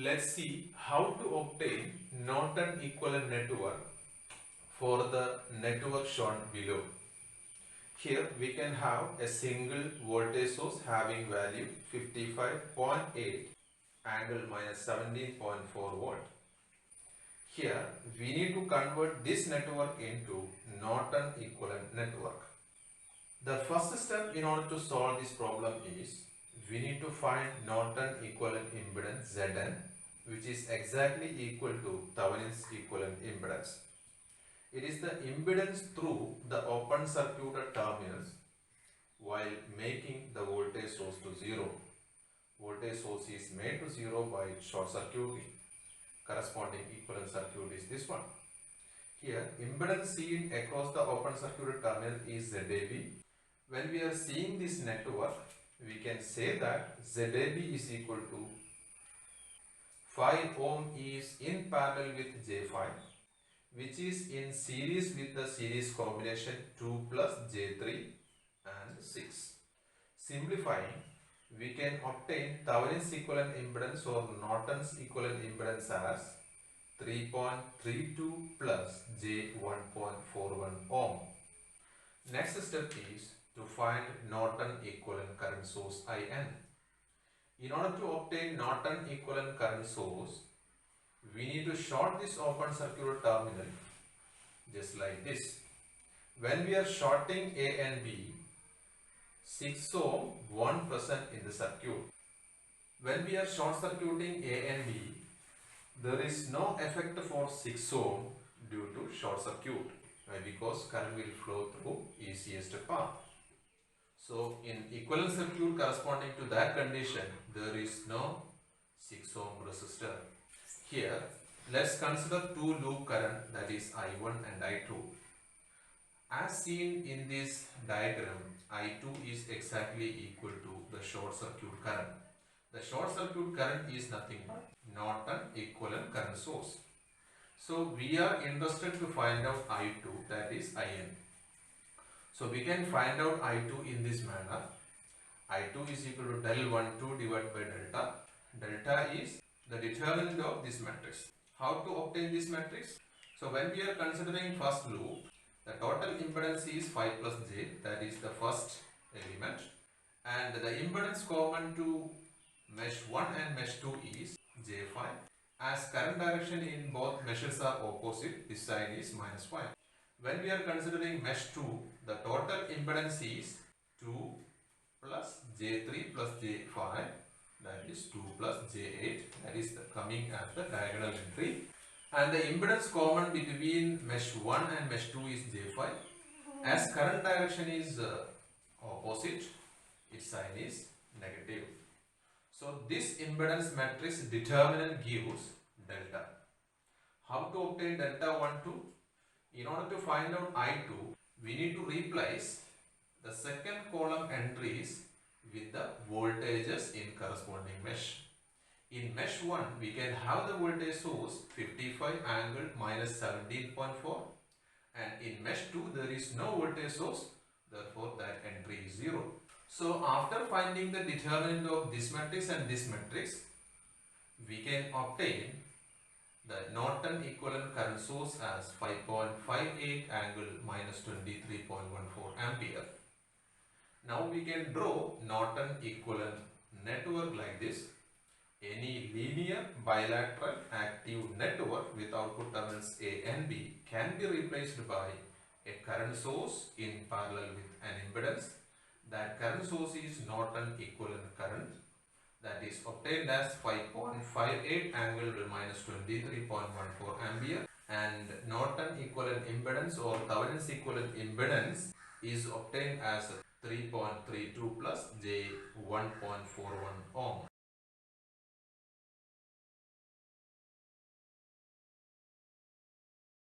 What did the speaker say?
let's see how to obtain Norton equivalent network for the network shown below. Here we can have a single voltage source having value 55.8 angle minus 17.4 volt. Here we need to convert this network into Norton equivalent network. The first step in order to solve this problem is we need to find Norton equivalent impedance Zn, which is exactly equal to Thevenin's equivalent impedance. It is the impedance through the open circuited terminals while making the voltage source to zero. Voltage source is made to zero by short circuiting. Corresponding equivalent circuit is this one. Here impedance seen across the open circuited terminal is ZAB. When we are seeing this network, we can say that ZAB is equal to 5 ohm is in parallel with J5, which is in series with the series combination 2 plus J3 and 6. Simplifying, we can obtain Thevenin's equivalent impedance or Norton's equivalent impedance as 3.32 plus J1.41 ohm. Next step is to find Norton equivalent current source IN. In order to obtain Norton equivalent current source, we need to short this open circuit terminal just like this. When we are shorting A and B, 6 ohm won't present in the circuit. When we are short circuiting A and B, there is no effect for 6 ohm due to short circuit. Why? Because current will flow through easiest path. So in equivalent circuit corresponding to that condition, there is no 6 ohm resistor. Here, let's consider two loop current, that is I1 and I2. As seen in this diagram, I2 is exactly equal to the short circuit current. The short circuit current is nothing but Norton equivalent current source. So we are interested to find out I2, that is IN. So we can find out I2 in this manner. I2 is equal to del 12 divided by delta. Delta is the determinant of this matrix. How to obtain this matrix? So when we are considering first loop, the total impedance is 5 plus j, that is the first element, and the impedance common to mesh 1 and mesh 2 is j5. As current direction in both meshes are opposite, this side is minus 5. When we are considering mesh 2, the total impedance is 2 plus j3 plus j5, that is 2 plus j8, that is coming as the diagonal entry. And the impedance common between mesh 1 and mesh 2 is j5. As current direction is opposite, its sign is negative. So this impedance matrix determinant gives delta. How to obtain delta 1, 2? In order to find out I2, we need to replace the second column entries with the voltages in corresponding mesh. In mesh 1, we can have the voltage source 55 angle minus 17.4, and in mesh 2 there is no voltage source, therefore that entry is 0. So after finding the determinant of this matrix and this matrix, we can obtain the Norton equivalent current source as 5.58 angle minus 23.14 ampere. Now we can draw Norton equivalent network like this. Any linear bilateral active network with output terminals A and B can be replaced by a current source in parallel with an impedance. That current source is Norton equivalent current, that is obtained as 5.58 angle minus 23.14 ampere, and Norton equivalent impedance or Thevenin's equivalent impedance is obtained as 3.32 plus J1.41 ohm.